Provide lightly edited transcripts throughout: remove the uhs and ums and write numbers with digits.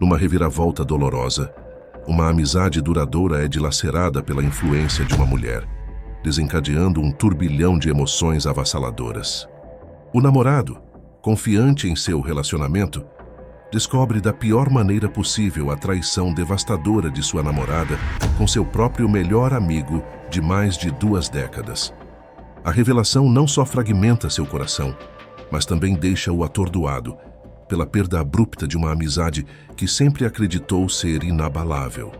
Numa reviravolta dolorosa, uma amizade duradoura é dilacerada pela influência de uma mulher, desencadeando um turbilhão de emoções avassaladoras. O namorado, confiante em seu relacionamento, descobre da pior maneira possível a traição devastadora de sua namorada com seu próprio melhor amigo de mais de 2 décadas. A revelação não só fragmenta seu coração, mas também deixa-o atordoado pela perda abrupta de uma amizade que sempre acreditou ser inabalável.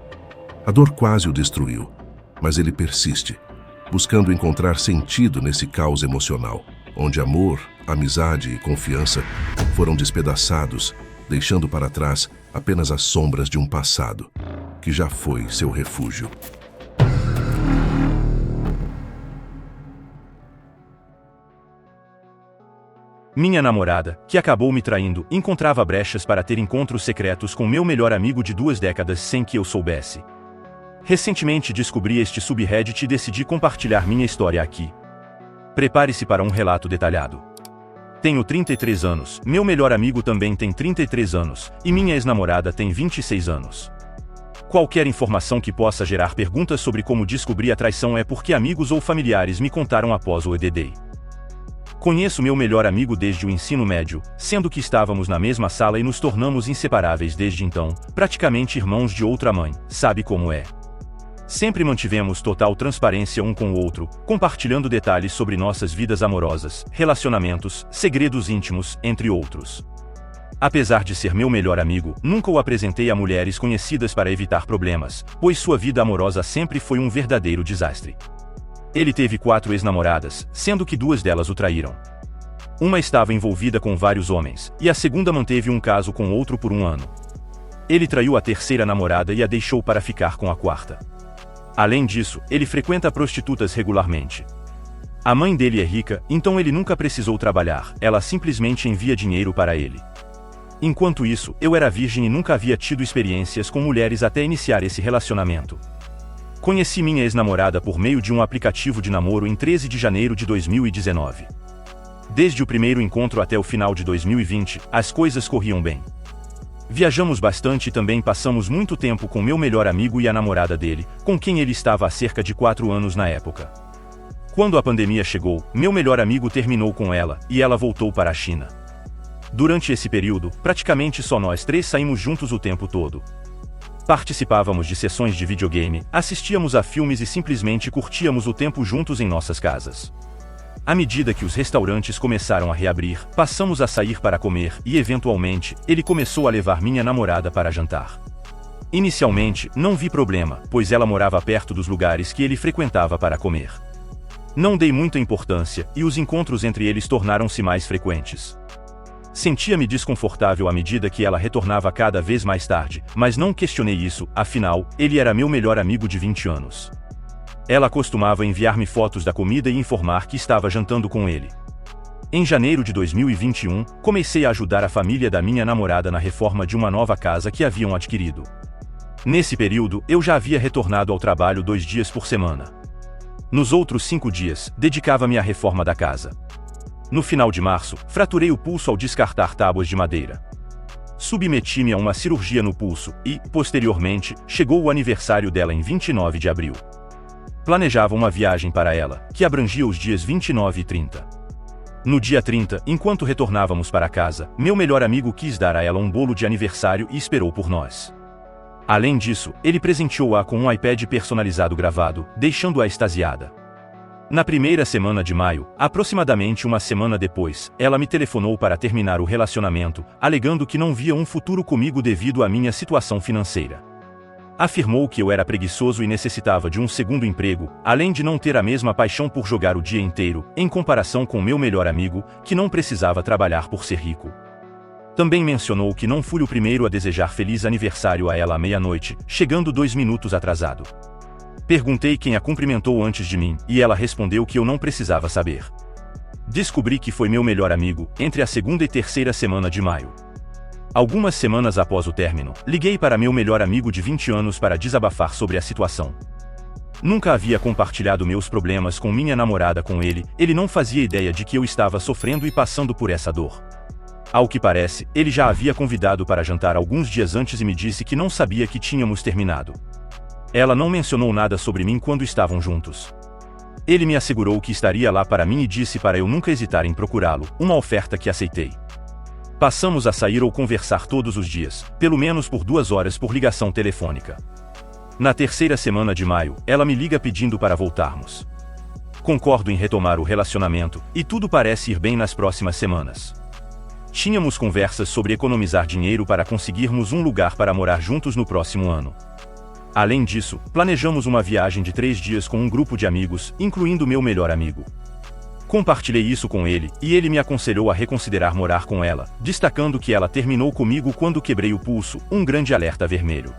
A dor quase o destruiu, mas ele persiste, buscando encontrar sentido nesse caos emocional, onde amor, amizade e confiança foram despedaçados, deixando para trás apenas as sombras de um passado, que já foi seu refúgio. Minha namorada, que acabou me traindo, encontrava brechas para ter encontros secretos com meu melhor amigo de 2 décadas sem que eu soubesse. Recentemente descobri este subreddit e decidi compartilhar minha história aqui. Prepare-se para um relato detalhado. Tenho 33 anos, meu melhor amigo também tem 33 anos, e minha ex-namorada tem 26 anos. Qualquer informação que possa gerar perguntas sobre como descobri a traição é porque amigos ou familiares me contaram após o EDD. Conheço meu melhor amigo desde o ensino médio, sendo que estávamos na mesma sala e nos tornamos inseparáveis desde então, praticamente irmãos de outra mãe, sabe como é. Sempre mantivemos total transparência um com o outro, compartilhando detalhes sobre nossas vidas amorosas, relacionamentos, segredos íntimos, entre outros. Apesar de ser meu melhor amigo, nunca o apresentei a mulheres conhecidas para evitar problemas, pois sua vida amorosa sempre foi um verdadeiro desastre. Ele teve 4 ex-namoradas, sendo que 2 delas o traíram. Uma estava envolvida com vários homens, e a segunda manteve um caso com outro por 1 ano. Ele traiu a 3ª namorada e a deixou para ficar com a 4ª. Além disso, ele frequenta prostitutas regularmente. A mãe dele é rica, então ele nunca precisou trabalhar, ela simplesmente envia dinheiro para ele. Enquanto isso, eu era virgem e nunca havia tido experiências com mulheres até iniciar esse relacionamento. Conheci minha ex-namorada por meio de um aplicativo de namoro em 13 de janeiro de 2019. Desde o primeiro encontro até o final de 2020, as coisas corriam bem. Viajamos bastante e também passamos muito tempo com meu melhor amigo e a namorada dele, com quem ele estava há cerca de 4 anos na época. Quando a pandemia chegou, meu melhor amigo terminou com ela, e ela voltou para a China. Durante esse período, praticamente só nós 3 saímos juntos o tempo todo. Participávamos de sessões de videogame, assistíamos a filmes e simplesmente curtíamos o tempo juntos em nossas casas. À medida que os restaurantes começaram a reabrir, passamos a sair para comer e, eventualmente, ele começou a levar minha namorada para jantar. Inicialmente, não vi problema, pois ela morava perto dos lugares que ele frequentava para comer. Não dei muita importância, e os encontros entre eles tornaram-se mais frequentes. Sentia-me desconfortável à medida que ela retornava cada vez mais tarde, mas não questionei isso, afinal, ele era meu melhor amigo de 20 anos. Ela costumava enviar-me fotos da comida e informar que estava jantando com ele. Em janeiro de 2021, comecei a ajudar a família da minha namorada na reforma de uma nova casa que haviam adquirido. Nesse período, eu já havia retornado ao trabalho 2 dias por semana. Nos outros 5 dias, dedicava-me à reforma da casa. No final de março, fraturei o pulso ao descartar tábuas de madeira. Submeti-me a uma cirurgia no pulso e, posteriormente, chegou o aniversário dela em 29 de abril. Planejava uma viagem para ela, que abrangia os dias 29 e 30. No dia 30, enquanto retornávamos para casa, meu melhor amigo quis dar a ela um bolo de aniversário e esperou por nós. Além disso, ele presenteou-a com um iPad personalizado gravado, deixando-a extasiada. Na primeira semana de maio, aproximadamente uma semana depois, ela me telefonou para terminar o relacionamento, alegando que não via um futuro comigo devido à minha situação financeira. Afirmou que eu era preguiçoso e necessitava de um segundo emprego, além de não ter a mesma paixão por jogar o dia inteiro, em comparação com meu melhor amigo, que não precisava trabalhar por ser rico. Também mencionou que não fui o primeiro a desejar feliz aniversário a ela à meia-noite, chegando 2 minutos atrasado. Perguntei quem a cumprimentou antes de mim, e ela respondeu que eu não precisava saber. Descobri que foi meu melhor amigo, entre a 2ª e 3ª semana de maio. Algumas semanas após o término, liguei para meu melhor amigo de 20 anos para desabafar sobre a situação. Nunca havia compartilhado meus problemas com minha namorada com ele, ele não fazia ideia de que eu estava sofrendo e passando por essa dor. Ao que parece, ele já a havia convidado para jantar alguns dias antes e me disse que não sabia que tínhamos terminado. Ela não mencionou nada sobre mim quando estavam juntos. Ele me assegurou que estaria lá para mim e disse para eu nunca hesitar em procurá-lo, uma oferta que aceitei. Passamos a sair ou conversar todos os dias, pelo menos por 2 horas por ligação telefônica. Na terceira semana de maio, ela me liga pedindo para voltarmos. Concordo em retomar o relacionamento, e tudo parece ir bem nas próximas semanas. Tínhamos conversas sobre economizar dinheiro para conseguirmos um lugar para morar juntos no próximo ano. Além disso, planejamos uma viagem de 3 dias com um grupo de amigos, incluindo meu melhor amigo. Compartilhei isso com ele, e ele me aconselhou a reconsiderar morar com ela, destacando que ela terminou comigo quando quebrei o pulso, um grande alerta vermelho.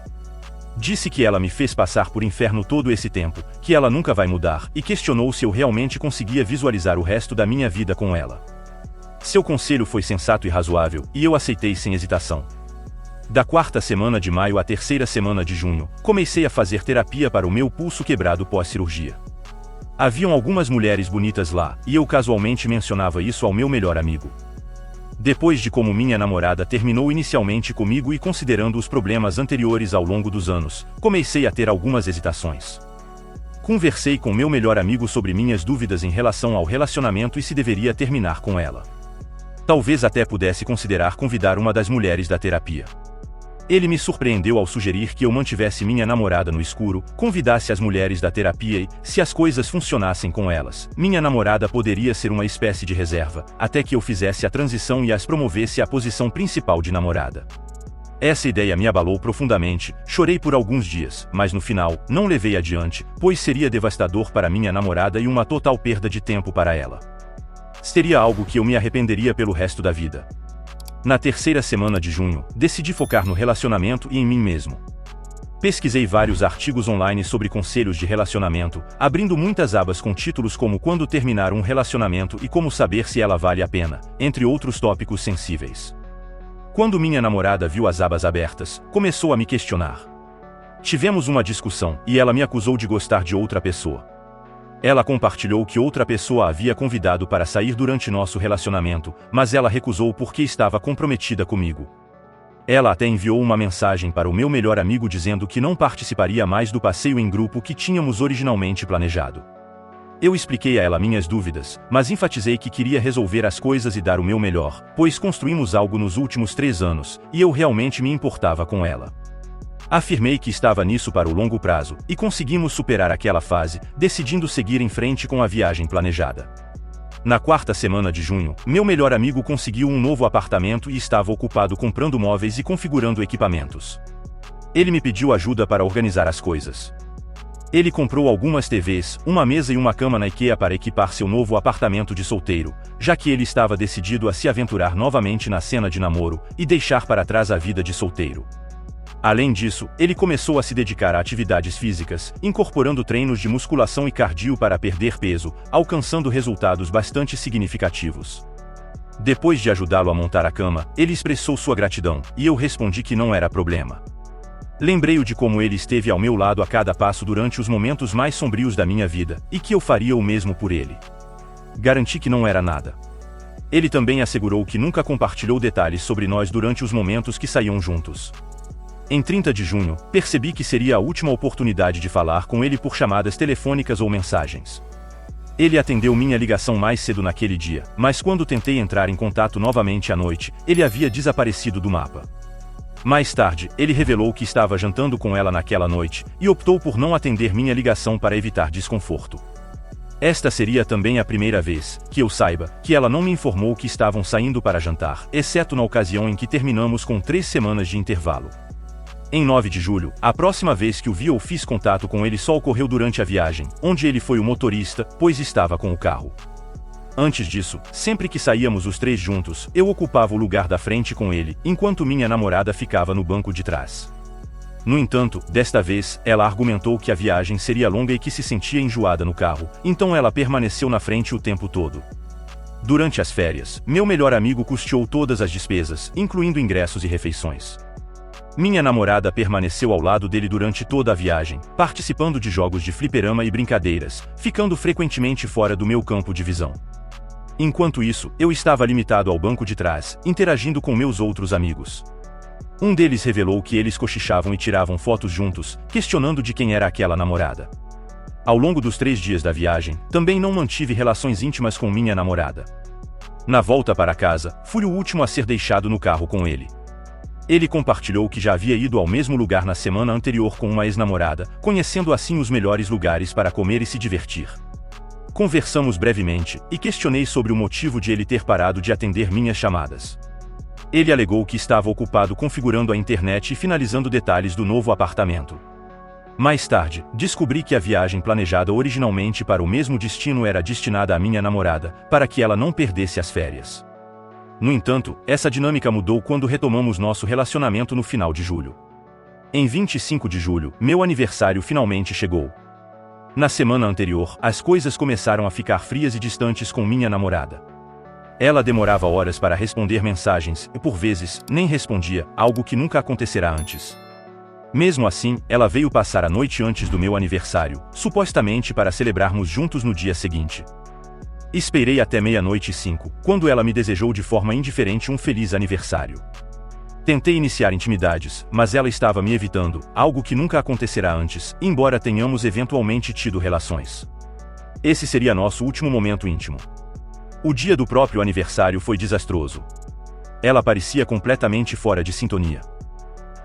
Disse que ela me fez passar por inferno todo esse tempo, que ela nunca vai mudar, e questionou se eu realmente conseguia visualizar o resto da minha vida com ela. Seu conselho foi sensato e razoável, e eu aceitei sem hesitação. Da 4ª semana de maio à 3ª semana de junho, comecei a fazer terapia para o meu pulso quebrado pós-cirurgia. Haviam algumas mulheres bonitas lá, e eu casualmente mencionava isso ao meu melhor amigo. Depois de como minha namorada terminou inicialmente comigo e considerando os problemas anteriores ao longo dos anos, comecei a ter algumas hesitações. Conversei com meu melhor amigo sobre minhas dúvidas em relação ao relacionamento e se deveria terminar com ela. Talvez até pudesse considerar convidar uma das mulheres da terapia. Ele me surpreendeu ao sugerir que eu mantivesse minha namorada no escuro, convidasse as mulheres da terapia e, se as coisas funcionassem com elas, minha namorada poderia ser uma espécie de reserva, até que eu fizesse a transição e as promovesse à posição principal de namorada. Essa ideia me abalou profundamente, chorei por alguns dias, mas no final, não levei adiante, pois seria devastador para minha namorada e uma total perda de tempo para ela. Seria algo que eu me arrependeria pelo resto da vida. Na 3ª semana de junho, decidi focar no relacionamento e em mim mesmo. Pesquisei vários artigos online sobre conselhos de relacionamento, abrindo muitas abas com títulos como Quando terminar um relacionamento e Como saber se ela vale a pena, entre outros tópicos sensíveis. Quando minha namorada viu as abas abertas, começou a me questionar. Tivemos uma discussão, e ela me acusou de gostar de outra pessoa. Ela compartilhou que outra pessoa a havia convidado para sair durante nosso relacionamento, mas ela recusou porque estava comprometida comigo. Ela até enviou uma mensagem para o meu melhor amigo dizendo que não participaria mais do passeio em grupo que tínhamos originalmente planejado. Eu expliquei a ela minhas dúvidas, mas enfatizei que queria resolver as coisas e dar o meu melhor, pois construímos algo nos últimos 3 anos, e eu realmente me importava com ela. Afirmei que estava nisso para o longo prazo, e conseguimos superar aquela fase, decidindo seguir em frente com a viagem planejada. Na 4ª semana de junho, meu melhor amigo conseguiu um novo apartamento e estava ocupado comprando móveis e configurando equipamentos. Ele me pediu ajuda para organizar as coisas. Ele comprou algumas TVs, uma mesa e uma cama na IKEA para equipar seu novo apartamento de solteiro, já que ele estava decidido a se aventurar novamente na cena de namoro e deixar para trás a vida de solteiro. Além disso, ele começou a se dedicar a atividades físicas, incorporando treinos de musculação e cardio para perder peso, alcançando resultados bastante significativos. Depois de ajudá-lo a montar a cama, ele expressou sua gratidão, e eu respondi que não era problema. Lembrei-o de como ele esteve ao meu lado a cada passo durante os momentos mais sombrios da minha vida, e que eu faria o mesmo por ele. Garanti que não era nada. Ele também assegurou que nunca compartilhou detalhes sobre nós durante os momentos que saíam juntos. Em 30 de junho, percebi que seria a última oportunidade de falar com ele por chamadas telefônicas ou mensagens. Ele atendeu minha ligação mais cedo naquele dia, mas quando tentei entrar em contato novamente à noite, ele havia desaparecido do mapa. Mais tarde, ele revelou que estava jantando com ela naquela noite, e optou por não atender minha ligação para evitar desconforto. Esta seria também a primeira vez, que eu saiba, que ela não me informou que estavam saindo para jantar, exceto na ocasião em que terminamos com 3 semanas de intervalo. Em 9 de julho, a próxima vez que o vi ou fiz contato com ele só ocorreu durante a viagem, onde ele foi o motorista, pois estava com o carro. Antes disso, sempre que saíamos os 3 juntos, eu ocupava o lugar da frente com ele, enquanto minha namorada ficava no banco de trás. No entanto, desta vez, ela argumentou que a viagem seria longa e que se sentia enjoada no carro, então ela permaneceu na frente o tempo todo. Durante as férias, meu melhor amigo custeou todas as despesas, incluindo ingressos e refeições. Minha namorada permaneceu ao lado dele durante toda a viagem, participando de jogos de fliperama e brincadeiras, ficando frequentemente fora do meu campo de visão. Enquanto isso, eu estava limitado ao banco de trás, interagindo com meus outros amigos. Um deles revelou que eles cochichavam e tiravam fotos juntos, questionando de quem era aquela namorada. Ao longo dos 3 dias da viagem, também não mantive relações íntimas com minha namorada. Na volta para casa, fui o último a ser deixado no carro com ele. Ele compartilhou que já havia ido ao mesmo lugar na semana anterior com uma ex-namorada, conhecendo assim os melhores lugares para comer e se divertir. Conversamos brevemente, e questionei sobre o motivo de ele ter parado de atender minhas chamadas. Ele alegou que estava ocupado configurando a internet e finalizando detalhes do novo apartamento. Mais tarde, descobri que a viagem planejada originalmente para o mesmo destino era destinada à minha namorada, para que ela não perdesse as férias. No entanto, essa dinâmica mudou quando retomamos nosso relacionamento no final de julho. Em 25 de julho, meu aniversário finalmente chegou. Na semana anterior, as coisas começaram a ficar frias e distantes com minha namorada. Ela demorava horas para responder mensagens e, por vezes, nem respondia, algo que nunca acontecerá antes. Mesmo assim, ela veio passar a noite antes do meu aniversário, supostamente para celebrarmos juntos no dia seguinte. Esperei até 00:05, quando ela me desejou de forma indiferente um feliz aniversário. Tentei iniciar intimidades, mas ela estava me evitando, algo que nunca acontecerá antes, embora tenhamos eventualmente tido relações. Esse seria nosso último momento íntimo. O dia do próprio aniversário foi desastroso. Ela parecia completamente fora de sintonia.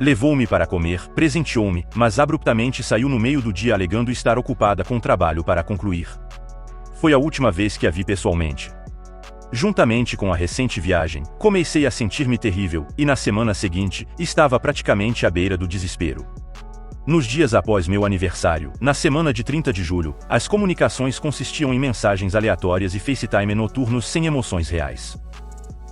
Levou-me para comer, presenteou-me, mas abruptamente saiu no meio do dia alegando estar ocupada com trabalho para concluir. Foi a última vez que a vi pessoalmente. Juntamente com a recente viagem, comecei a sentir-me terrível, e na semana seguinte, estava praticamente à beira do desespero. Nos dias após meu aniversário, na semana de 30 de julho, as comunicações consistiam em mensagens aleatórias e FaceTime noturnos sem emoções reais.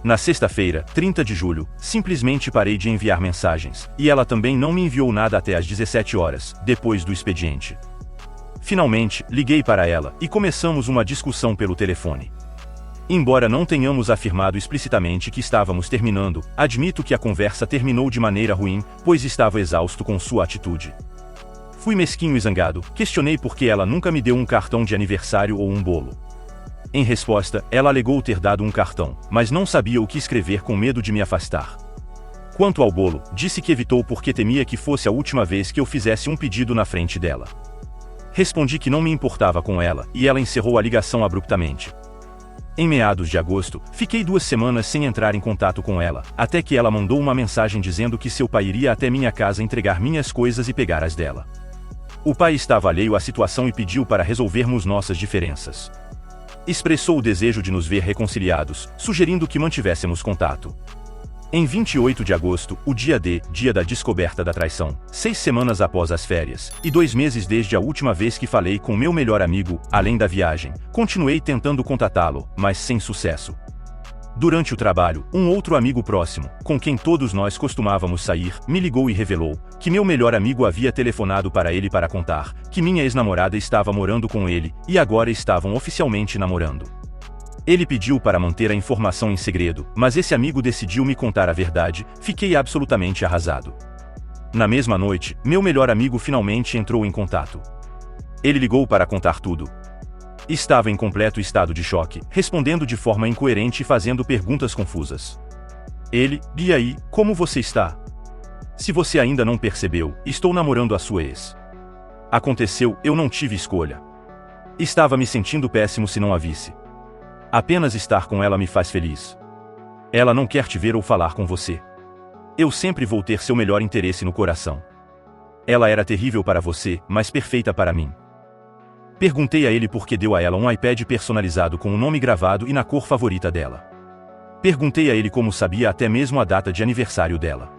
Na sexta-feira, 30 de julho, simplesmente parei de enviar mensagens, e ela também não me enviou nada até às 17 horas, depois do expediente. Finalmente, liguei para ela, e começamos uma discussão pelo telefone. Embora não tenhamos afirmado explicitamente que estávamos terminando, admito que a conversa terminou de maneira ruim, pois estava exausto com sua atitude. Fui mesquinho e zangado, questionei por que ela nunca me deu um cartão de aniversário ou um bolo. Em resposta, ela alegou ter dado um cartão, mas não sabia o que escrever com medo de me afastar. Quanto ao bolo, disse que evitou porque temia que fosse a última vez que eu fizesse um pedido na frente dela. Respondi que não me importava com ela, e ela encerrou a ligação abruptamente. Em meados de agosto, fiquei 2 semanas sem entrar em contato com ela, até que ela mandou uma mensagem dizendo que seu pai iria até minha casa entregar minhas coisas e pegar as dela. O pai estava alheio à situação e pediu para resolvermos nossas diferenças. Expressou o desejo de nos ver reconciliados, sugerindo que mantivéssemos contato. Em 28 de agosto, o dia da descoberta da traição, 6 semanas após as férias, e 2 meses desde a última vez que falei com meu melhor amigo, além da viagem, continuei tentando contatá-lo, mas sem sucesso. Durante o trabalho, um outro amigo próximo, com quem todos nós costumávamos sair, me ligou e revelou que meu melhor amigo havia telefonado para ele para contar que minha ex-namorada estava morando com ele, e agora estavam oficialmente namorando. Ele pediu para manter a informação em segredo, mas esse amigo decidiu me contar a verdade, fiquei absolutamente arrasado. Na mesma noite, meu melhor amigo finalmente entrou em contato. Ele ligou para contar tudo. Estava em completo estado de choque, respondendo de forma incoerente e fazendo perguntas confusas. Ele: "E aí, como você está? Se você ainda não percebeu, estou namorando a sua ex. Aconteceu, eu não tive escolha. Estava me sentindo péssimo se não a visse. Apenas estar com ela me faz feliz. Ela não quer te ver ou falar com você. Eu sempre vou ter seu melhor interesse no coração. Ela era terrível para você, mas perfeita para mim." Perguntei a ele por que deu a ela um iPad personalizado com o nome gravado e na cor favorita dela. Perguntei a ele como sabia até mesmo a data de aniversário dela.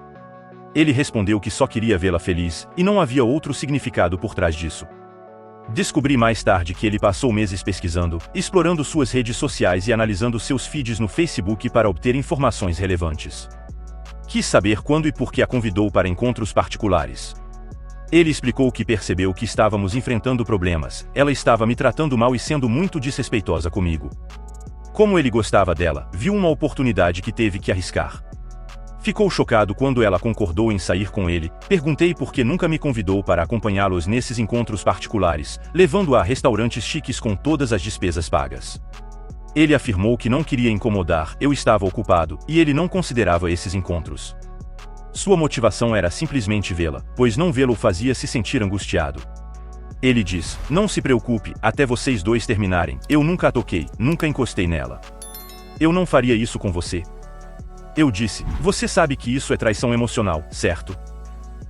Ele respondeu que só queria vê-la feliz, e não havia outro significado por trás disso. Descobri mais tarde que ele passou meses pesquisando, explorando suas redes sociais e analisando seus feeds no Facebook para obter informações relevantes. Quis saber quando e por que a convidou para encontros particulares. Ele explicou que percebeu que estávamos enfrentando problemas, ela estava me tratando mal e sendo muito desrespeitosa comigo. Como ele gostava dela, viu uma oportunidade que teve que arriscar. Ficou chocado quando ela concordou em sair com ele, perguntei por que nunca me convidou para acompanhá-los nesses encontros particulares, levando-a a restaurantes chiques com todas as despesas pagas. Ele afirmou que não queria incomodar, eu estava ocupado, e ele não considerava esses encontros. Sua motivação era simplesmente vê-la, pois não vê-lo o fazia se sentir angustiado. Ele diz: não se preocupe, até vocês dois terminarem, eu nunca a toquei, nunca encostei nela. Eu não faria isso com você. Eu disse: você sabe que isso é traição emocional, certo?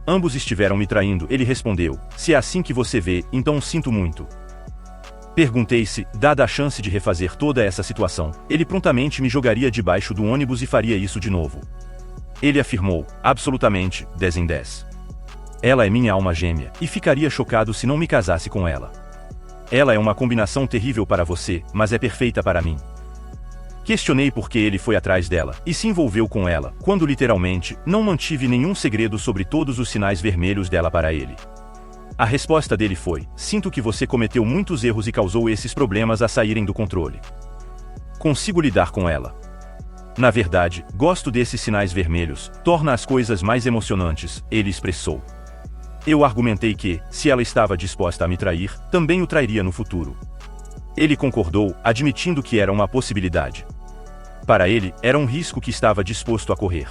Ambos estiveram me traindo, ele respondeu: se é assim que você vê, então sinto muito. Perguntei se, dada a chance de refazer toda essa situação, ele prontamente me jogaria debaixo do ônibus e faria isso de novo. Ele afirmou: absolutamente, 10 em 10. Ela é minha alma gêmea, e ficaria chocado se não me casasse com ela. Ela é uma combinação terrível para você, mas é perfeita para mim. Questionei por que ele foi atrás dela, e se envolveu com ela, quando literalmente, não mantive nenhum segredo sobre todos os sinais vermelhos dela para ele. A resposta dele foi: sinto que você cometeu muitos erros e causou esses problemas a saírem do controle. Consigo lidar com ela. Na verdade, gosto desses sinais vermelhos, torna as coisas mais emocionantes, ele expressou. Eu argumentei que, se ela estava disposta a me trair, também o trairia no futuro. Ele concordou, admitindo que era uma possibilidade. Para ele, era um risco que estava disposto a correr.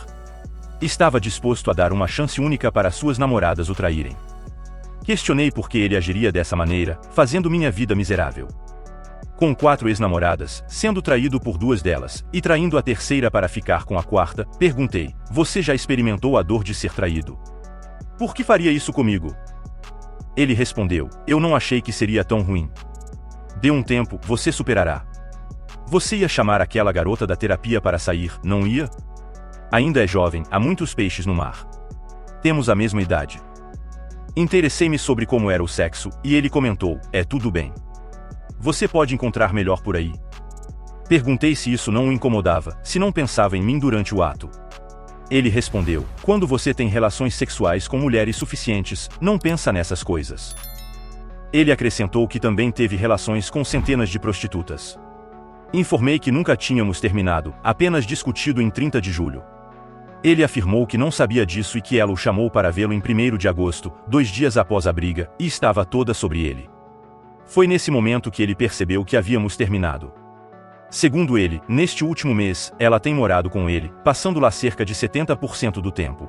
Estava disposto a dar uma chance única para suas namoradas o traírem. Questionei por que ele agiria dessa maneira, fazendo minha vida miserável. Com 4 ex-namoradas, sendo traído por 2 delas, e traindo a terceira para ficar com a quarta, perguntei: você já experimentou a dor de ser traído? Por que faria isso comigo? Ele respondeu: eu não achei que seria tão ruim. Dê um tempo, você superará. Você ia chamar aquela garota da terapia para sair, não ia? Ainda é jovem, há muitos peixes no mar. Temos a mesma idade. Interessei-me sobre como era o sexo, e ele comentou: é tudo bem. Você pode encontrar melhor por aí. Perguntei se isso não o incomodava, se não pensava em mim durante o ato. Ele respondeu: quando você tem relações sexuais com mulheres suficientes, não pensa nessas coisas. Ele acrescentou que também teve relações com centenas de prostitutas. Informei que nunca tínhamos terminado, apenas discutido em 30 de julho. Ele afirmou que não sabia disso e que ela o chamou para vê-lo em 1º de agosto, 2 dias após a briga, e estava toda sobre ele. Foi nesse momento que ele percebeu que havíamos terminado. Segundo ele, neste último mês, ela tem morado com ele, passando lá cerca de 70% do tempo.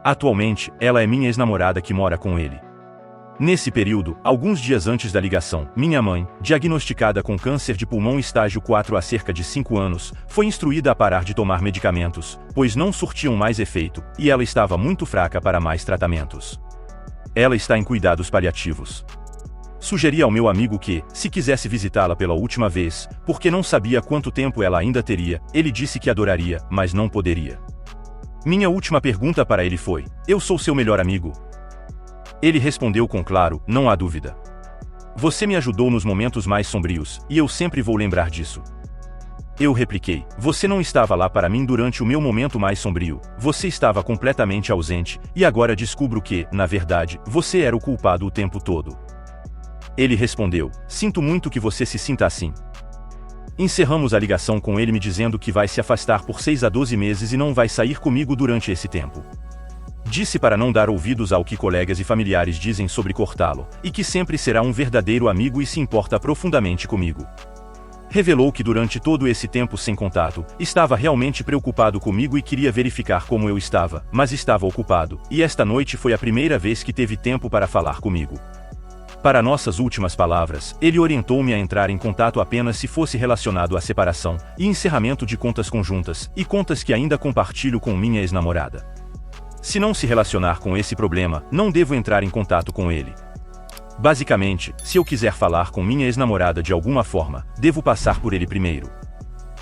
Atualmente, ela é minha ex-namorada que mora com ele. Nesse período, alguns dias antes da ligação, minha mãe, diagnosticada com câncer de pulmão estágio 4 há cerca de 5 anos, foi instruída a parar de tomar medicamentos, pois não surtiam mais efeito, e ela estava muito fraca para mais tratamentos. Ela está em cuidados paliativos. Sugeri ao meu amigo que, se quisesse visitá-la pela última vez, porque não sabia quanto tempo ela ainda teria, ele disse que adoraria, mas não poderia. Minha última pergunta para ele foi: eu sou seu melhor amigo? Ele respondeu com claro: não há dúvida. Você me ajudou nos momentos mais sombrios, e eu sempre vou lembrar disso. Eu repliquei: você não estava lá para mim durante o meu momento mais sombrio, você estava completamente ausente, e agora descubro que, na verdade, você era o culpado o tempo todo. Ele respondeu: sinto muito que você se sinta assim. Encerramos a ligação com ele me dizendo que vai se afastar por 6 a 12 meses e não vai sair comigo durante esse tempo. Disse para não dar ouvidos ao que colegas e familiares dizem sobre cortá-lo, e que sempre será um verdadeiro amigo e se importa profundamente comigo. Revelou que durante todo esse tempo sem contato, estava realmente preocupado comigo e queria verificar como eu estava, mas estava ocupado, e esta noite foi a primeira vez que teve tempo para falar comigo. Para nossas últimas palavras, ele orientou-me a entrar em contato apenas se fosse relacionado à separação e encerramento de contas conjuntas, e contas que ainda compartilho com minha ex-namorada. Se não se relacionar com esse problema, não devo entrar em contato com ele. Basicamente, se eu quiser falar com minha ex-namorada de alguma forma, devo passar por ele primeiro.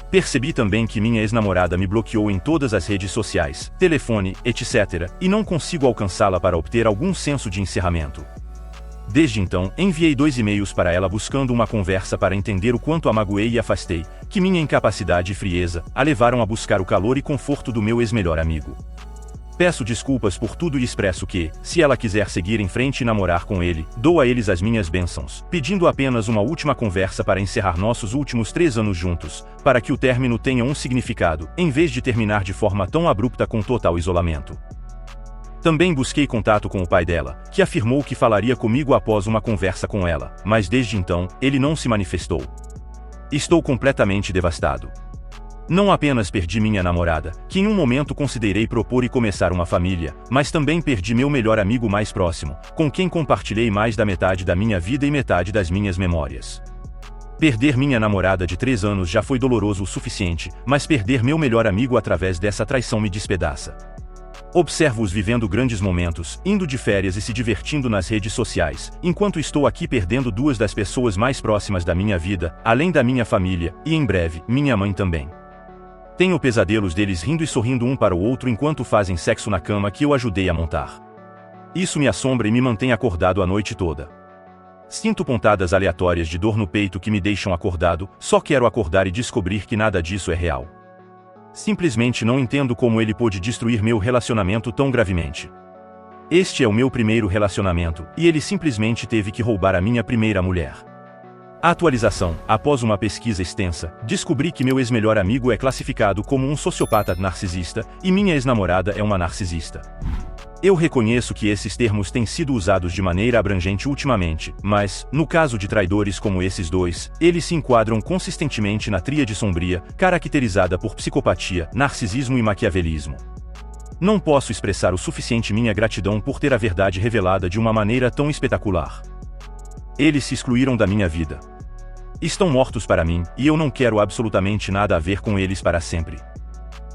Percebi também que minha ex-namorada me bloqueou em todas as redes sociais, telefone, etc., e não consigo alcançá-la para obter algum senso de encerramento. Desde então, enviei 2 e-mails para ela buscando uma conversa para entender o quanto a magoei e afastei, que minha incapacidade e frieza a levaram a buscar o calor e conforto do meu ex-melhor amigo. Peço desculpas por tudo e expresso que, se ela quiser seguir em frente e namorar com ele, dou a eles as minhas bênçãos, pedindo apenas uma última conversa para encerrar nossos últimos 3 anos juntos, para que o término tenha um significado, em vez de terminar de forma tão abrupta com total isolamento. Também busquei contato com o pai dela, que afirmou que falaria comigo após uma conversa com ela, mas desde então, ele não se manifestou. Estou completamente devastado. Não apenas perdi minha namorada, que em um momento considerei propor e começar uma família, mas também perdi meu melhor amigo mais próximo, com quem compartilhei mais da metade da minha vida e metade das minhas memórias. Perder minha namorada de 3 anos já foi doloroso o suficiente, mas perder meu melhor amigo através dessa traição me despedaça. Observo-os vivendo grandes momentos, indo de férias e se divertindo nas redes sociais, enquanto estou aqui perdendo 2 das pessoas mais próximas da minha vida, além da minha família, e em breve, minha mãe também. Tenho pesadelos deles rindo e sorrindo um para o outro enquanto fazem sexo na cama que eu ajudei a montar. Isso me assombra e me mantém acordado a noite toda. Sinto pontadas aleatórias de dor no peito que me deixam acordado, só quero acordar e descobrir que nada disso é real. Simplesmente não entendo como ele pôde destruir meu relacionamento tão gravemente. Este é o meu primeiro relacionamento, e ele simplesmente teve que roubar a minha primeira mulher. A atualização: após uma pesquisa extensa, descobri que meu ex-melhor amigo é classificado como um sociopata narcisista, e minha ex-namorada é uma narcisista. Eu reconheço que esses termos têm sido usados de maneira abrangente ultimamente, mas, no caso de traidores como esses dois, eles se enquadram consistentemente na tríade sombria, caracterizada por psicopatia, narcisismo e maquiavelismo. Não posso expressar o suficiente minha gratidão por ter a verdade revelada de uma maneira tão espetacular. Eles se excluíram da minha vida. Estão mortos para mim, e eu não quero absolutamente nada a ver com eles para sempre.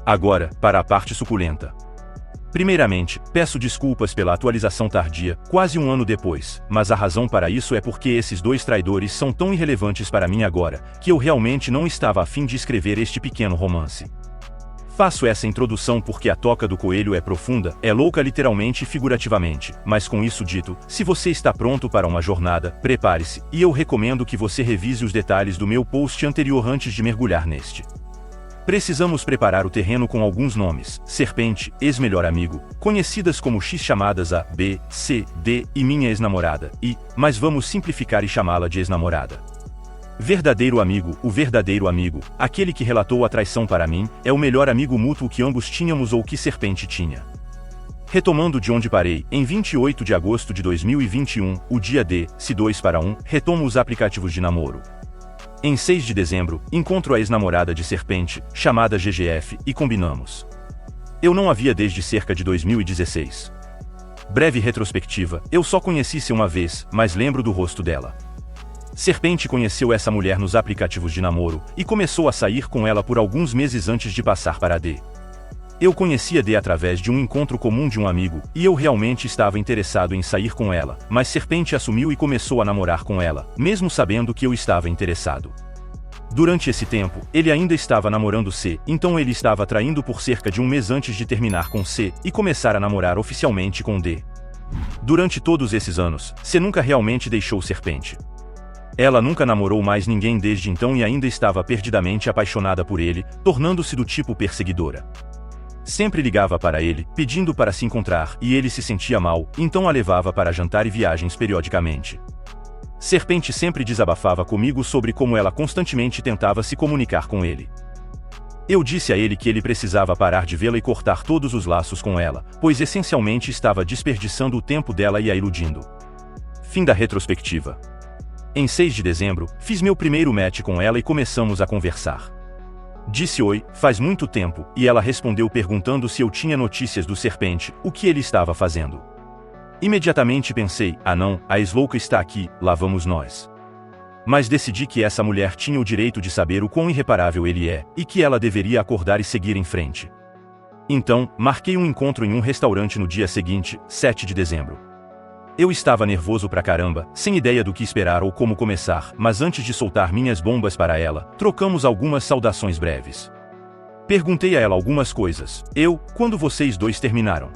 Agora, para a parte suculenta. Primeiramente, peço desculpas pela atualização tardia, quase um ano depois, mas a razão para isso é porque esses 2 traidores são tão irrelevantes para mim agora, que eu realmente não estava a fim de escrever este pequeno romance. Faço essa introdução porque a toca do coelho é profunda, é louca literalmente e figurativamente, mas com isso dito, se você está pronto para uma jornada, prepare-se, e eu recomendo que você revise os detalhes do meu post anterior antes de mergulhar neste. Precisamos preparar o terreno com alguns nomes: Serpente, ex-melhor amigo, conhecidas como X chamadas A, B, C, D e minha ex-namorada, mas vamos simplificar e chamá-la de ex-namorada. Verdadeiro amigo: o verdadeiro amigo, aquele que relatou a traição para mim, é o melhor amigo mútuo que ambos tínhamos ou que Serpente tinha. Retomando de onde parei, em 28 de agosto de 2021, o dia D, se 2 para 1, retomo os aplicativos de namoro. Em 6 de dezembro, encontro a ex-namorada de Serpente, chamada GGF, e combinamos. Eu não a via desde cerca de 2016. Breve retrospectiva: eu só conheci-se uma vez, mas lembro do rosto dela. Serpente conheceu essa mulher nos aplicativos de namoro, e começou a sair com ela por alguns meses antes de passar para D. Eu conhecia D através de um encontro comum de um amigo, e eu realmente estava interessado em sair com ela, mas Serpente assumiu e começou a namorar com ela, mesmo sabendo que eu estava interessado. Durante esse tempo, ele ainda estava namorando C, então ele estava traindo por cerca de um mês antes de terminar com C, e começar a namorar oficialmente com D. Durante todos esses anos, C nunca realmente deixou Serpente. Ela nunca namorou mais ninguém desde então e ainda estava perdidamente apaixonada por ele, tornando-se do tipo perseguidora. Sempre ligava para ele, pedindo para se encontrar, e ele se sentia mal, então a levava para jantar e viagens periodicamente. Serpente sempre desabafava comigo sobre como ela constantemente tentava se comunicar com ele. Eu disse a ele que ele precisava parar de vê-la e cortar todos os laços com ela, pois essencialmente estava desperdiçando o tempo dela e a iludindo. Fim da retrospectiva. Em 6 de dezembro, fiz meu primeiro match com ela e começamos a conversar. Disse oi, faz muito tempo, e ela respondeu perguntando se eu tinha notícias do Serpente, o que ele estava fazendo. Imediatamente pensei: ah não, a ex-louca está aqui, lá vamos nós. Mas decidi que essa mulher tinha o direito de saber o quão irreparável ele é, e que ela deveria acordar e seguir em frente. Então, marquei um encontro em um restaurante no dia seguinte, 7 de dezembro. Eu estava nervoso pra caramba, sem ideia do que esperar ou como começar, mas antes de soltar minhas bombas para ela, trocamos algumas saudações breves. Perguntei a ela algumas coisas. Quando vocês dois terminaram?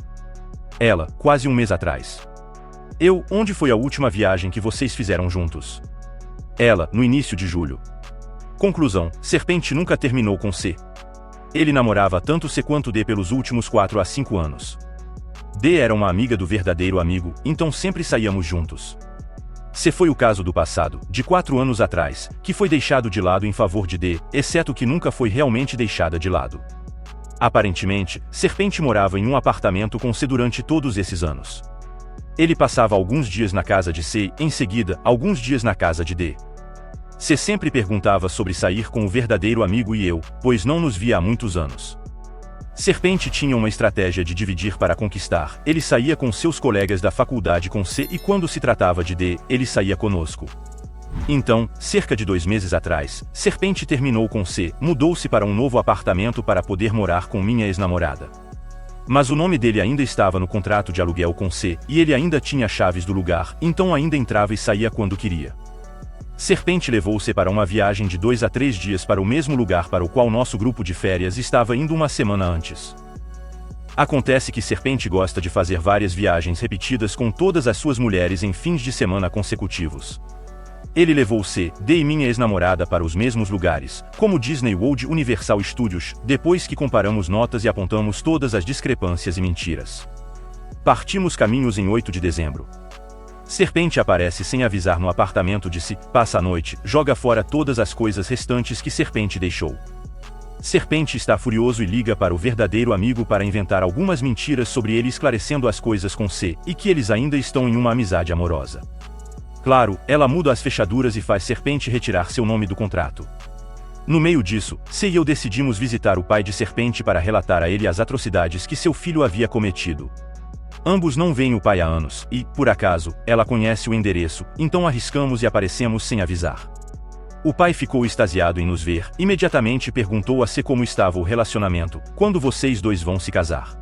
Ela, quase um mês atrás. Onde foi a última viagem que vocês fizeram juntos? Ela, no início de julho. Conclusão: Serpente nunca terminou com C. Ele namorava tanto C quanto D pelos últimos 4 a 5 anos. D era uma amiga do verdadeiro amigo, então sempre saíamos juntos. C foi o caso do passado, de 4 anos atrás, que foi deixado de lado em favor de D, exceto que nunca foi realmente deixada de lado. Aparentemente, Serpente morava em um apartamento com C durante todos esses anos. Ele passava alguns dias na casa de C, em seguida, alguns dias na casa de D. C sempre perguntava sobre sair com o verdadeiro amigo e eu, pois não nos via há muitos anos. Serpente tinha uma estratégia de dividir para conquistar. Ele saía com seus colegas da faculdade com C e quando se tratava de D, ele saía conosco. Então, cerca de 2 meses atrás, Serpente terminou com C, mudou-se para um novo apartamento para poder morar com minha ex-namorada. Mas o nome dele ainda estava no contrato de aluguel com C, e ele ainda tinha chaves do lugar, então ainda entrava e saía quando queria. Serpente levou-se para uma viagem de 2 a 3 dias para o mesmo lugar para o qual nosso grupo de férias estava indo uma semana antes. Acontece que Serpente gosta de fazer várias viagens repetidas com todas as suas mulheres em fins de semana consecutivos. Ele levou C, D e minha ex-namorada para os mesmos lugares, como Disney World e Universal Studios, depois que comparamos notas e apontamos todas as discrepâncias e mentiras. Partimos caminhos em 8 de dezembro. Serpente aparece sem avisar no apartamento de C, passa a noite, joga fora todas as coisas restantes que Serpente deixou. Serpente está furioso e liga para o verdadeiro amigo para inventar algumas mentiras sobre ele esclarecendo as coisas com C, e que eles ainda estão em uma amizade amorosa. Claro, ela muda as fechaduras e faz Serpente retirar seu nome do contrato. No meio disso, C e eu decidimos visitar o pai de Serpente para relatar a ele as atrocidades que seu filho havia cometido. Ambos não veem o pai há anos, e, por acaso, ela conhece o endereço, então arriscamos e aparecemos sem avisar. O pai ficou extasiado em nos ver, imediatamente perguntou a C como estava o relacionamento, quando vocês dois vão se casar.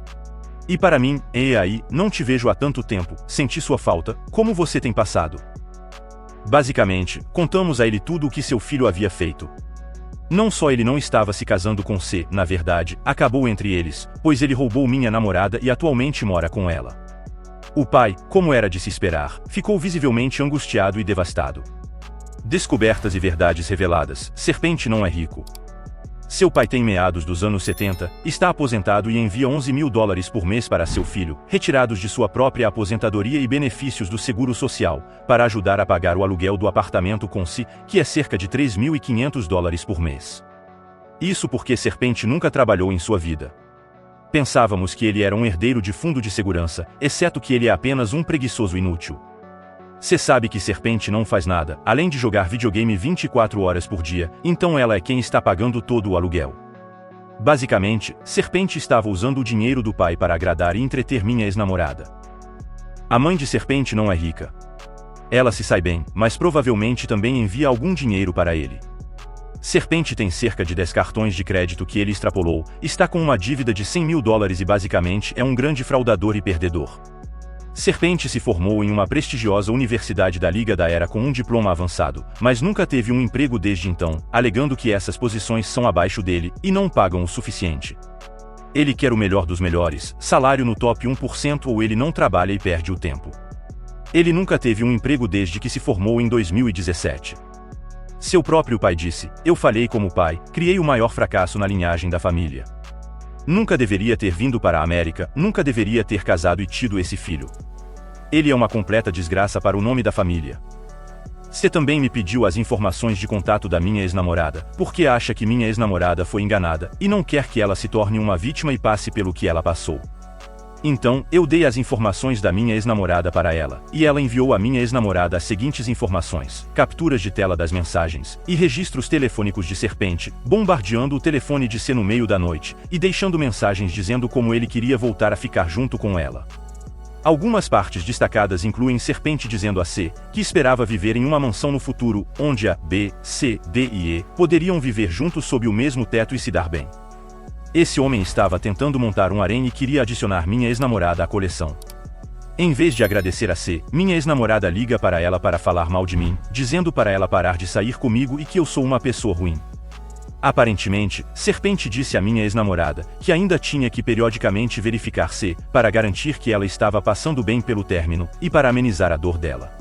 E para mim, e aí, não te vejo há tanto tempo, senti sua falta, como você tem passado? Basicamente, contamos a ele tudo o que seu filho havia feito. Não só ele não estava se casando com C, na verdade, acabou entre eles, pois ele roubou minha namorada e atualmente mora com ela. O pai, como era de se esperar, ficou visivelmente angustiado e devastado. Descobertas e verdades reveladas, Serpente não é rico. Seu pai tem meados dos anos 70, está aposentado e envia $11.000 por mês para seu filho, retirados de sua própria aposentadoria e benefícios do seguro social, para ajudar a pagar o aluguel do apartamento com C, que é cerca de $3.500 por mês. Isso porque Serpente nunca trabalhou em sua vida. Pensávamos que ele era um herdeiro de fundo de segurança, exceto que ele é apenas um preguiçoso inútil. Cê sabe que Serpente não faz nada, além de jogar videogame 24 horas por dia, então ela é quem está pagando todo o aluguel. Basicamente, Serpente estava usando o dinheiro do pai para agradar e entreter minha ex-namorada. A mãe de Serpente não é rica. Ela se sai bem, mas provavelmente também envia algum dinheiro para ele. Serpente tem cerca de 10 cartões de crédito que ele extrapolou, está com uma dívida de $100.000 e basicamente é um grande fraudador e perdedor. Serpente se formou em uma prestigiosa universidade da Liga da Era com um diploma avançado, mas nunca teve um emprego desde então, alegando que essas posições são abaixo dele e não pagam o suficiente. Ele quer o melhor dos melhores, salário no top 1% ou ele não trabalha e perde o tempo. Ele nunca teve um emprego desde que se formou em 2017. Seu próprio pai disse: "Eu falhei como pai, criei o maior fracasso na linhagem da família. Nunca deveria ter vindo para a América, nunca deveria ter casado e tido esse filho. Ele é uma completa desgraça para o nome da família." C também me pediu as informações de contato da minha ex-namorada, porque acha que minha ex-namorada foi enganada, e não quer que ela se torne uma vítima e passe pelo que ela passou. Então, eu dei as informações da minha ex-namorada para ela, e ela enviou à minha ex-namorada as seguintes informações: capturas de tela das mensagens, e registros telefônicos de Serpente, bombardeando o telefone de C no meio da noite, e deixando mensagens dizendo como ele queria voltar a ficar junto com ela. Algumas partes destacadas incluem Serpente dizendo a C que esperava viver em uma mansão no futuro, onde a B, C, D e E poderiam viver juntos sob o mesmo teto e se dar bem. Esse homem estava tentando montar um harém e queria adicionar minha ex-namorada à coleção. Em vez de agradecer a C, minha ex-namorada liga para ela para falar mal de mim, dizendo para ela parar de sair comigo e que eu sou uma pessoa ruim. Aparentemente, Serpente disse à minha ex-namorada que ainda tinha que periodicamente verificar C, para garantir que ela estava passando bem pelo término, e para amenizar a dor dela.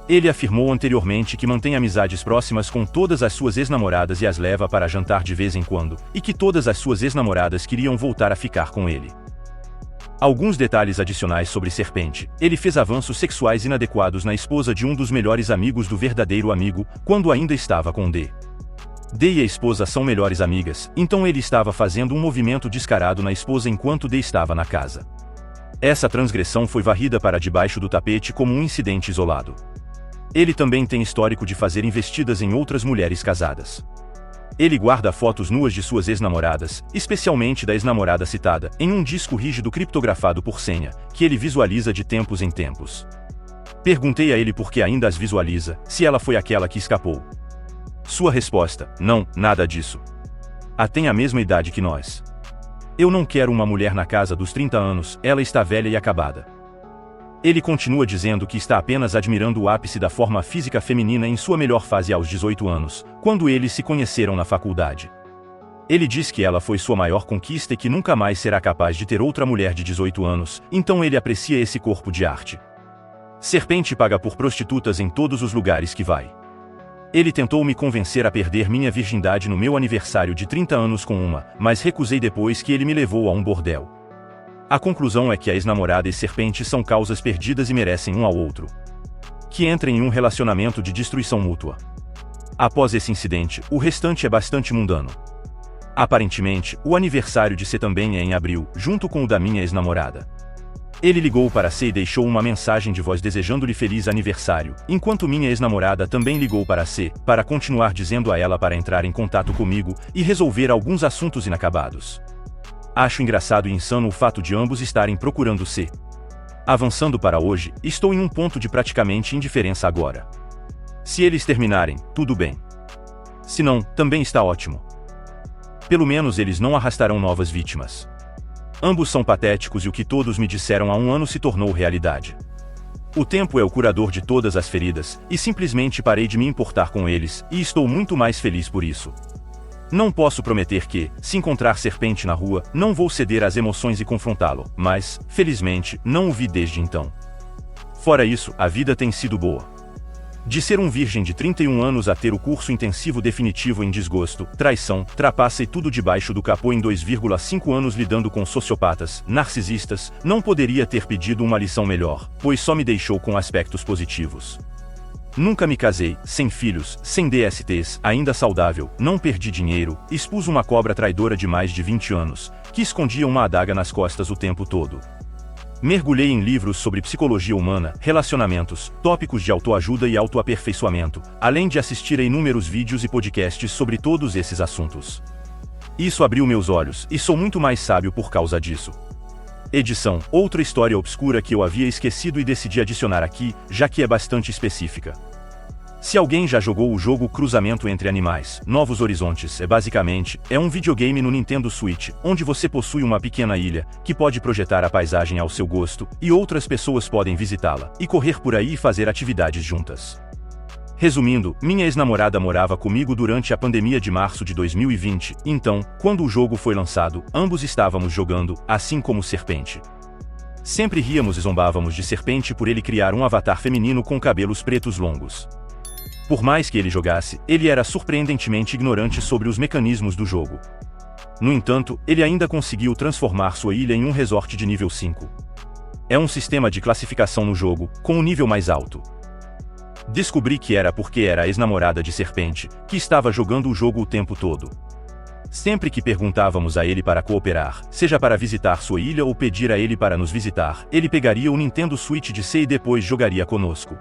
Ele afirmou anteriormente que mantém amizades próximas com todas as suas ex-namoradas e as leva para jantar de vez em quando, e que todas as suas ex-namoradas queriam voltar a ficar com ele. Alguns detalhes adicionais sobre Serpente: ele fez avanços sexuais inadequados na esposa de um dos melhores amigos do verdadeiro amigo, quando ainda estava com D. D e a esposa são melhores amigas, então ele estava fazendo um movimento descarado na esposa enquanto D estava na casa. Essa transgressão foi varrida para debaixo do tapete como um incidente isolado. Ele também tem histórico de fazer investidas em outras mulheres casadas. Ele guarda fotos nuas de suas ex-namoradas, especialmente da ex-namorada citada, em um disco rígido criptografado por senha, que ele visualiza de tempos em tempos. Perguntei a ele por que ainda as visualiza, se ela foi aquela que escapou. Sua resposta: não, nada disso. A tem a mesma idade que nós. Eu não quero uma mulher na casa dos 30 anos, ela está velha e acabada. Ele continua dizendo que está apenas admirando o ápice da forma física feminina em sua melhor fase aos 18 anos, quando eles se conheceram na faculdade. Ele diz que ela foi sua maior conquista e que nunca mais será capaz de ter outra mulher de 18 anos, então ele aprecia esse corpo de arte. Serpente paga por prostitutas em todos os lugares que vai. Ele tentou me convencer a perder minha virgindade no meu aniversário de 30 anos com uma, mas recusei depois que ele me levou a um bordel. A conclusão é que a ex-namorada e Serpente são causas perdidas e merecem um ao outro. Que entrem em um relacionamento de destruição mútua. Após esse incidente, o restante é bastante mundano. Aparentemente, o aniversário de C também é em abril, junto com o da minha ex-namorada. Ele ligou para C e deixou uma mensagem de voz desejando-lhe feliz aniversário, enquanto minha ex-namorada também ligou para C, para continuar dizendo a ela para entrar em contato comigo e resolver alguns assuntos inacabados. Acho engraçado e insano o fato de ambos estarem procurando C. Avançando para hoje, estou em um ponto de praticamente indiferença agora. Se eles terminarem, tudo bem. Se não, também está ótimo. Pelo menos eles não arrastarão novas vítimas. Ambos são patéticos e o que todos me disseram há um ano se tornou realidade. O tempo é o curador de todas as feridas, e simplesmente parei de me importar com eles, e estou muito mais feliz por isso. Não posso prometer que, se encontrar Serpente na rua, não vou ceder às emoções e confrontá-lo, mas, felizmente, não o vi desde então. Fora isso, a vida tem sido boa. De ser um virgem de 31 anos a ter o curso intensivo definitivo em desgosto, traição, trapaça e tudo debaixo do capô em 2,5 anos lidando com sociopatas, narcisistas, não poderia ter pedido uma lição melhor, pois só me deixou com aspectos positivos. Nunca me casei, sem filhos, sem DSTs, ainda saudável, não perdi dinheiro, expus uma cobra traidora de mais de 20 anos, que escondia uma adaga nas costas o tempo todo. Mergulhei em livros sobre psicologia humana, relacionamentos, tópicos de autoajuda e autoaperfeiçoamento, além de assistir a inúmeros vídeos e podcasts sobre todos esses assuntos. Isso abriu meus olhos, e sou muito mais sábio por causa disso. Edição: outra história obscura que eu havia esquecido e decidi adicionar aqui, já que é bastante específica. Se alguém já jogou o jogo Cruzamento entre Animais, Novos Horizontes é um videogame no Nintendo Switch, onde você possui uma pequena ilha, que pode projetar a paisagem ao seu gosto, e outras pessoas podem visitá-la, e correr por aí e fazer atividades juntas. Resumindo, minha ex-namorada morava comigo durante a pandemia de março de 2020, então, quando o jogo foi lançado, ambos estávamos jogando, assim como Serpente. Sempre ríamos e zombávamos de Serpente por ele criar um avatar feminino com cabelos pretos longos. Por mais que ele jogasse, ele era surpreendentemente ignorante sobre os mecanismos do jogo. No entanto, ele ainda conseguiu transformar sua ilha em um resort de nível 5. É um sistema de classificação no jogo, com um nível mais alto. Descobri que era porque era a ex-namorada de Serpente, que estava jogando o jogo o tempo todo. Sempre que perguntávamos a ele para cooperar, seja para visitar sua ilha ou pedir a ele para nos visitar, ele pegaria o Nintendo Switch de C e depois jogaria conosco.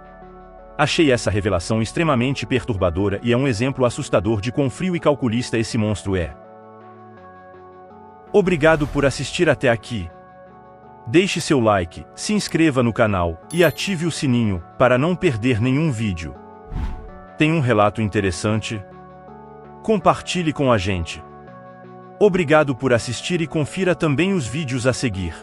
Achei essa revelação extremamente perturbadora e é um exemplo assustador de quão frio e calculista esse monstro é. Obrigado por assistir até aqui. Deixe seu like, se inscreva no canal e ative o sininho para não perder nenhum vídeo. Tem um relato interessante? Compartilhe com a gente. Obrigado por assistir e confira também os vídeos a seguir.